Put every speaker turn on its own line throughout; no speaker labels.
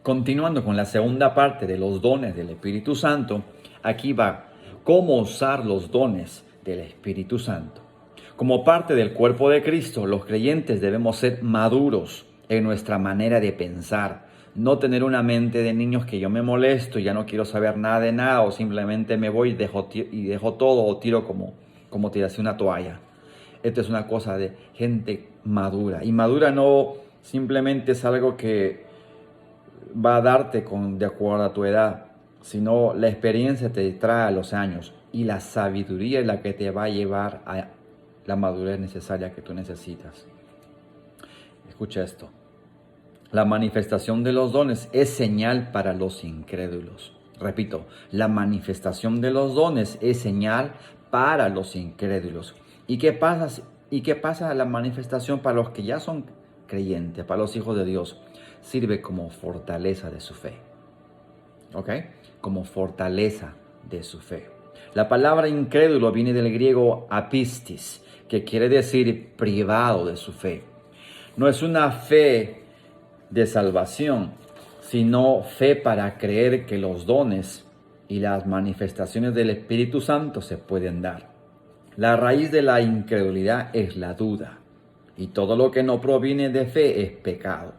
Continuando con la segunda parte de los dones del Espíritu Santo, aquí va cómo usar los dones del Espíritu Santo. Como parte del cuerpo de Cristo, los creyentes debemos ser maduros en nuestra manera de pensar, no tener una mente de niños que yo me molesto y ya no quiero saber nada de nada, o simplemente me voy y dejo todo o tiro como tirase una toalla. Esto es una cosa de gente madura. Y madura no simplemente es algo que va a darte de acuerdo a tu edad, sino la experiencia te trae a los años y la sabiduría es la que te va a llevar a la madurez necesaria que tú necesitas. Escucha esto. La manifestación de los dones es señal para los incrédulos. Repito, la manifestación de los dones es señal para los incrédulos. ¿Y qué pasa a la manifestación para los que ya son creyentes, para los hijos de Dios? Sirve como fortaleza de su fe. ¿Ok? Como fortaleza de su fe. La palabra incrédulo viene del griego apistis, que quiere decir privado de su fe. No es una fe de salvación, sino fe para creer que los dones y las manifestaciones del Espíritu Santo se pueden dar. La raíz de la incredulidad es la duda, y todo lo que no proviene de fe es pecado.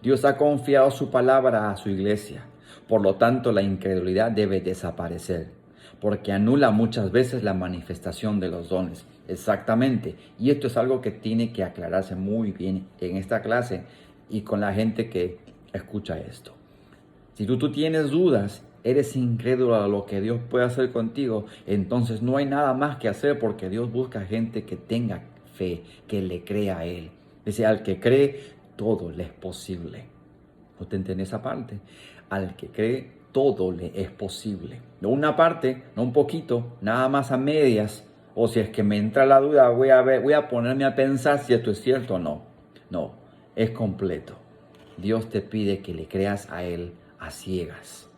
Dios ha confiado su palabra a su iglesia, por lo tanto la incredulidad debe desaparecer, porque anula muchas veces la manifestación de los dones. Exactamente, y esto es algo que tiene que aclararse muy bien en esta clase y con la gente que escucha esto. Si tú tienes dudas, eres incrédulo a lo que Dios puede hacer contigo, entonces no hay nada más que hacer porque Dios busca gente que tenga fe, que le crea a Él. Dice, al que cree, todo le es posible. ¿No te entiendes esa parte? Al que cree, todo le es posible. No una parte, no un poquito, nada más a medias. O si es que me entra la duda, voy a ponerme a pensar si esto es cierto o no. No, es completo. Dios te pide que le creas a Él a ciegas.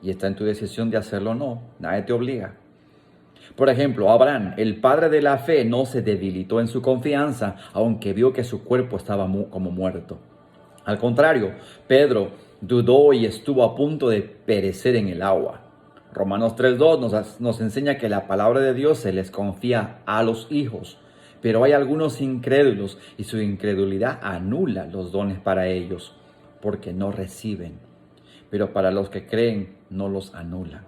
Y está en tu decisión de hacerlo o no. Nadie te obliga. Por ejemplo, Abraham, el padre de la fe, no se debilitó en su confianza, aunque vio que su cuerpo estaba como muerto. Al contrario, Pedro dudó y estuvo a punto de perecer en el agua. Romanos 3:2 nos enseña que la palabra de Dios se les confía a los hijos, pero hay algunos incrédulos y su incredulidad anula los dones para ellos, porque no reciben. Pero para los que creen, no los anula.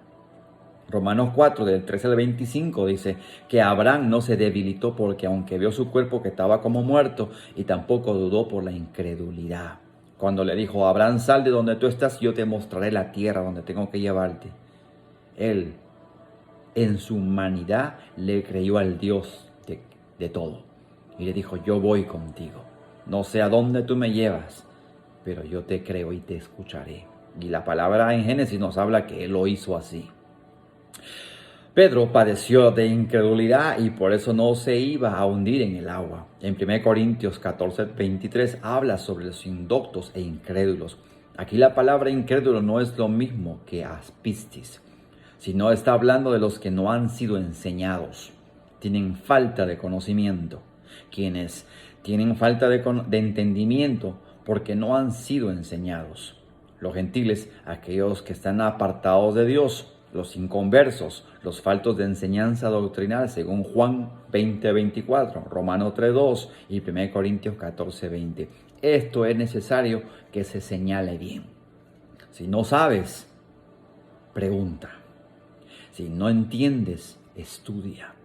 Romanos 4, del 13 al 25, dice que Abraham no se debilitó porque aunque vio su cuerpo que estaba como muerto, y tampoco dudó por la incredulidad. Cuando le dijo, Abraham, sal de donde tú estás, yo te mostraré la tierra donde tengo que llevarte. Él, en su humanidad, le creyó al Dios de todo. Y le dijo, yo voy contigo. No sé a dónde tú me llevas, pero yo te creo y te escucharé. Y la palabra en Génesis nos habla que él lo hizo así. Pedro padeció de incredulidad y por eso no se iba a hundir en el agua. En 1 Corintios 14:23 habla sobre los indoctos e incrédulos. Aquí la palabra incrédulo no es lo mismo que aspistis, sino está hablando de los que no han sido enseñados, tienen falta de conocimiento, quienes tienen falta de entendimiento porque no han sido enseñados. Los gentiles, aquellos que están apartados de Dios, los inconversos, los faltos de enseñanza doctrinal, según Juan 20:24, Romanos 3:2 y 1 Corintios 14:20. Esto es necesario que se señale bien. Si no sabes, pregunta. Si no entiendes, estudia.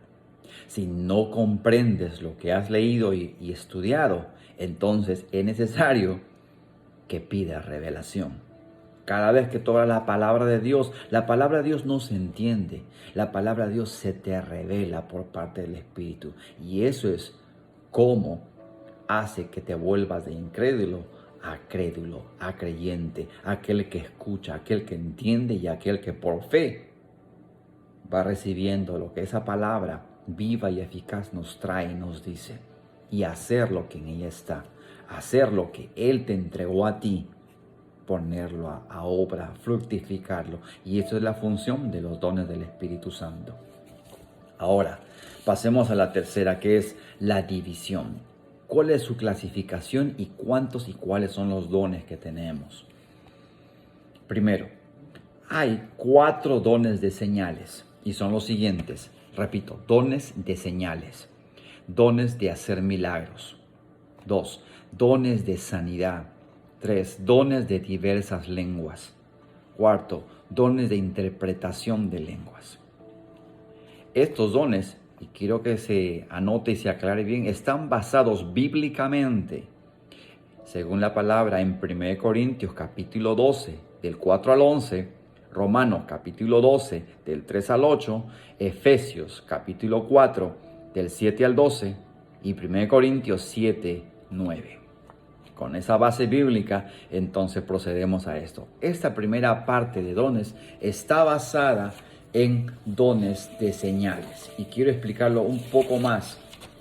Si no comprendes lo que has leído y estudiado, entonces es necesario que pidas revelación. Cada vez que tú hablas la palabra de Dios no se entiende. La palabra de Dios se te revela por parte del Espíritu. Y eso es cómo hace que te vuelvas de incrédulo a creyente, aquel que escucha, aquel que entiende y aquel que por fe va recibiendo lo que esa palabra viva y eficaz nos trae y nos dice. Y hacer lo que en ella está. Hacer lo que Él te entregó a ti. Ponerlo a obra, fructificarlo. Y eso es la función de los dones del Espíritu Santo. Ahora, pasemos a la tercera, que es la división. ¿Cuál es su clasificación y cuántos y cuáles son los dones que tenemos? Primero, hay 4 dones de señales y son los siguientes. Repito, dones de señales. Dones de hacer milagros. 2, dones de sanidad. 3, dones de diversas lenguas. 4, dones de interpretación de lenguas. Estos dones, y quiero que se anote y se aclare bien, están basados bíblicamente, según la palabra, en 1 Corintios capítulo 12, del 4 al 11, Romanos capítulo 12, del 3 al 8, Efesios capítulo 4, del 7 al 12, y 1 Corintios 7, 9. Con esa base bíblica, entonces procedemos a esto. Esta primera parte de dones está basada en dones de señales. Y quiero explicarlo un poco más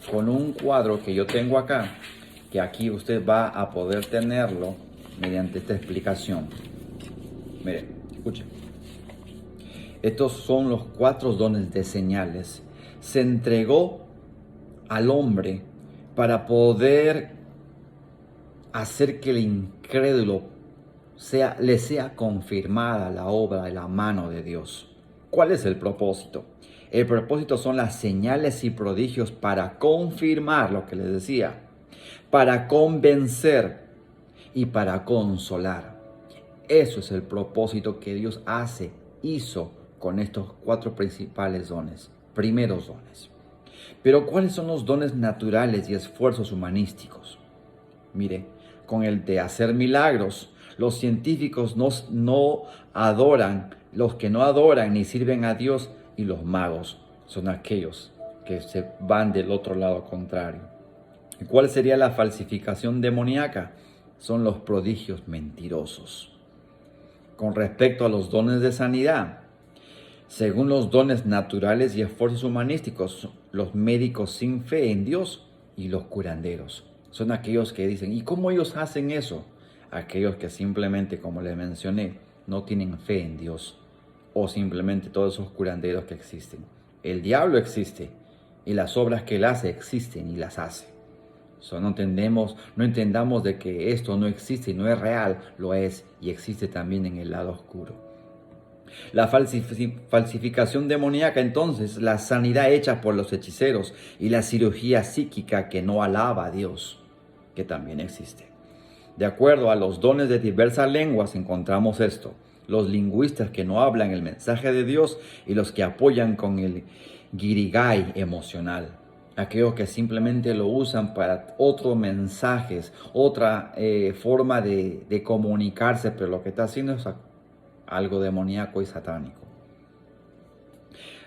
con un cuadro que yo tengo acá, que aquí usted va a poder tenerlo mediante esta explicación. Miren, escuchen. Estos son los 4 dones de señales. Se entregó al hombre para poder hacer que el incrédulo le sea confirmada la obra de la mano de Dios. ¿Cuál es el propósito? El propósito son las señales y prodigios para confirmar lo que les decía, para convencer y para consolar. Eso es el propósito que Dios hizo con estos 4 principales dones, primeros dones. Pero ¿cuáles son los dones naturales y esfuerzos humanísticos? Mire, con el de hacer milagros, los científicos no adoran, los que no adoran ni sirven a Dios, y los magos son aquellos que se van del otro lado contrario. ¿Y cuál sería la falsificación demoníaca? Son los prodigios mentirosos. Con respecto a los dones de sanidad, según los dones naturales y esfuerzos humanísticos, los médicos sin fe en Dios y los curanderos. Son aquellos que dicen, ¿y cómo ellos hacen eso? Aquellos que simplemente, como les mencioné, no tienen fe en Dios. O simplemente todos esos curanderos que existen. El diablo existe y las obras que él hace existen y las hace. No entendamos de que esto no existe y no es real, lo es y existe también en el lado oscuro. La falsificación demoníaca, entonces, la sanidad hecha por los hechiceros y la cirugía psíquica que no alaba a Dios, que también existe. De acuerdo a los dones de diversas lenguas encontramos esto: los lingüistas que no hablan el mensaje de Dios y los que apoyan con el guirigay emocional. Aquellos que simplemente lo usan para otros mensajes, otra forma de comunicarse, pero lo que está haciendo es algo demoníaco y satánico.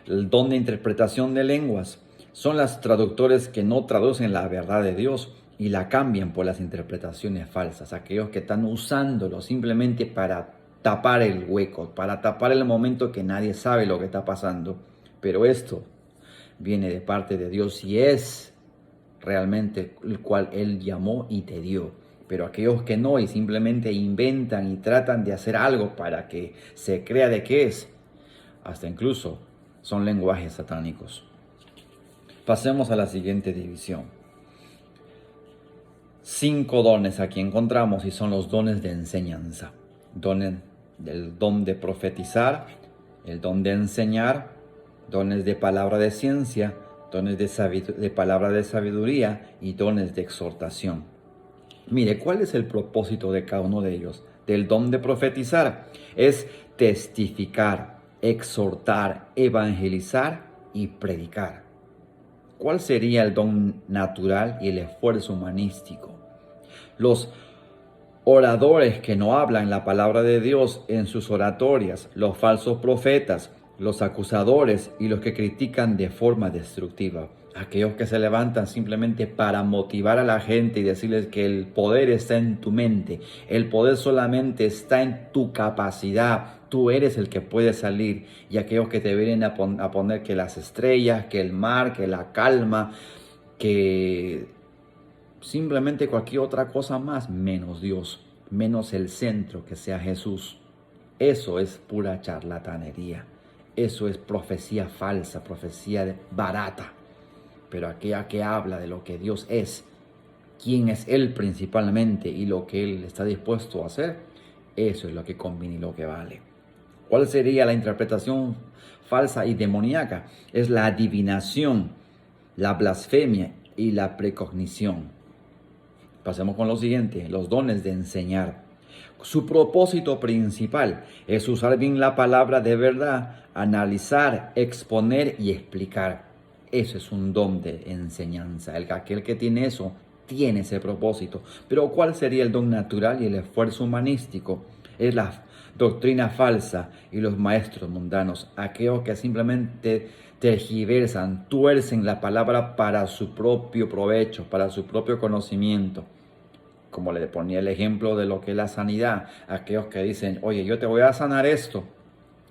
El don de interpretación de lenguas son los traductores que no traducen la verdad de Dios y la cambian por las interpretaciones falsas. Aquellos que están usándolo simplemente para tapar el hueco, para tapar el momento que nadie sabe lo que está pasando. Pero esto viene de parte de Dios y es realmente el cual Él llamó y te dio. Pero aquellos que no y simplemente inventan y tratan de hacer algo para que se crea de qué es, hasta incluso son lenguajes satánicos. Pasemos a la siguiente división. 5 dones aquí encontramos y son los dones de enseñanza. El don de profetizar, el don de enseñar, dones de palabra de ciencia, dones de palabra de sabiduría y dones de exhortación. Mire, ¿cuál es el propósito de cada uno de ellos? Del don de profetizar es testificar, exhortar, evangelizar y predicar. ¿Cuál sería el don natural y el esfuerzo humanístico? Los oradores que no hablan la palabra de Dios en sus oratorias, los falsos profetas, los acusadores y los que critican de forma destructiva. Aquellos que se levantan simplemente para motivar a la gente y decirles que el poder está en tu mente. El poder solamente está en tu capacidad. Tú eres el que puede salir. Y aquellos que te vienen a poner que las estrellas, que el mar, que la calma, que simplemente cualquier otra cosa más, menos Dios, menos el centro que sea Jesús. Eso es pura charlatanería. Eso es profecía falsa, profecía barata. Pero aquella que habla de lo que Dios es, quién es Él principalmente y lo que Él está dispuesto a hacer, Eso es lo que conviene y lo que vale. ¿Cuál sería la interpretación falsa y demoníaca? Es la adivinación, la blasfemia y la precognición. Pasemos con lo siguiente, los dones de enseñar. Su propósito principal es usar bien la palabra de verdad, analizar, exponer y explicar. Eso es un don de enseñanza. Aquel que tiene eso, tiene ese propósito. Pero ¿cuál sería el don natural y el esfuerzo humanístico? Es la doctrina falsa y los maestros mundanos, aquellos que simplemente tergiversan, tuercen la palabra para su propio provecho, para su propio conocimiento. Como le ponía el ejemplo de lo que es la sanidad, aquellos que dicen, oye, yo te voy a sanar esto,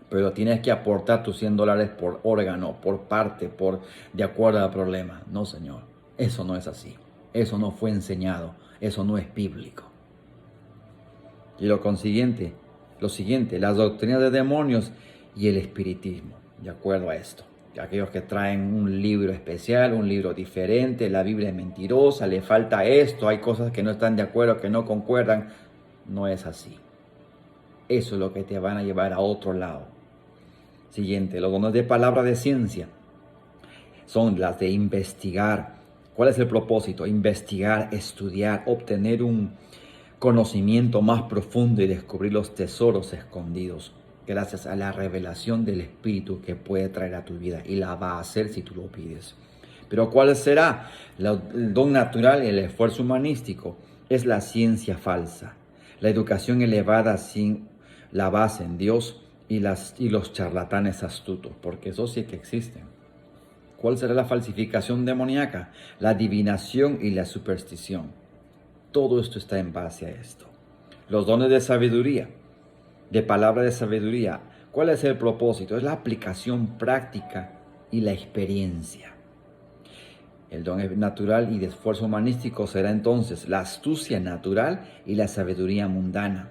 pero tienes que aportar tus $100 por órgano, por parte, de acuerdo al problema. No, señor, eso no es así. Eso no fue enseñado, eso no es bíblico. Y lo siguiente, las doctrinas de demonios y el espiritismo, de acuerdo a esto. Aquellos que traen un libro especial, un libro diferente, la Biblia es mentirosa, le falta esto, hay cosas que no están de acuerdo, que no concuerdan. No es así. Eso es lo que te van a llevar a otro lado. Siguiente, los dones de palabra de ciencia son las de investigar. ¿Cuál es el propósito? Investigar, estudiar, obtener un conocimiento más profundo y descubrir los tesoros escondidos gracias a la revelación del Espíritu que puede traer a tu vida y la va a hacer si tú lo pides. Pero ¿cuál será? El don natural y el esfuerzo humanístico es la ciencia falsa, la educación elevada sin la base en Dios y los charlatanes astutos, porque eso sí que existen. ¿Cuál será la falsificación demoníaca? La adivinación y la superstición. Todo esto está en base a esto. Los dones de sabiduría, de palabra de sabiduría. ¿Cuál es el propósito? Es la aplicación práctica y la experiencia. El don natural y de esfuerzo humanístico será entonces la astucia natural y la sabiduría mundana.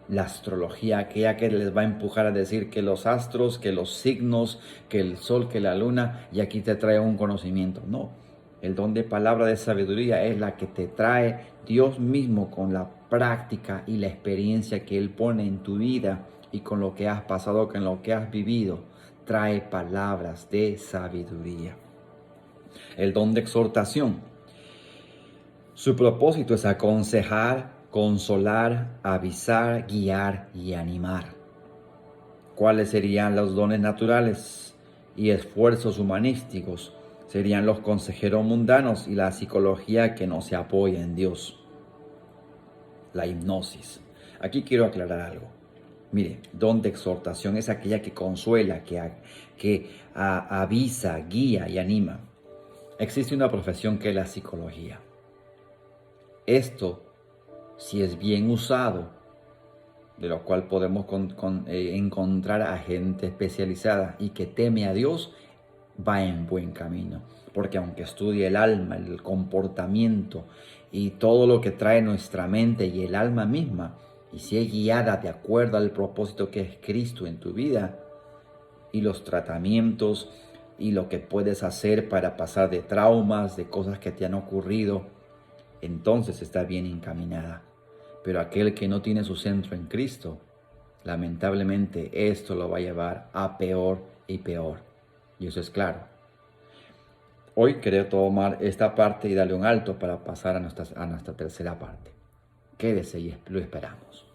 La astrología, aquella que les va a empujar a decir que los astros, que los signos, que el sol, que la luna, y aquí te trae un conocimiento. No, el don de palabra de sabiduría es la que te trae Dios mismo con la práctica y la experiencia que Él pone en tu vida y con lo que has pasado, con lo que has vivido. Trae palabras de sabiduría. El don de exhortación. Su propósito es aconsejar, consolar, avisar, guiar y animar. ¿Cuáles serían los dones naturales y esfuerzos humanísticos? Serían los consejeros mundanos y la psicología que no se apoya en Dios. La hipnosis. Aquí quiero aclarar algo. Mire, don de exhortación es aquella que consuela, que avisa, guía y anima. Existe una profesión que es la psicología. Esto, si es bien usado, de lo cual podemos encontrar a gente especializada y que teme a Dios, va en buen camino. Porque aunque estudie el alma, el comportamiento y todo lo que trae nuestra mente y el alma misma, y si es guiada de acuerdo al propósito que es Cristo en tu vida, y los tratamientos y lo que puedes hacer para pasar de traumas, de cosas que te han ocurrido, entonces está bien encaminada. Pero aquel que no tiene su centro en Cristo, lamentablemente esto lo va a llevar a peor y peor. Y eso es claro. Hoy quería tomar esta parte y darle un alto para pasar a nuestra tercera parte. Quédese y lo esperamos.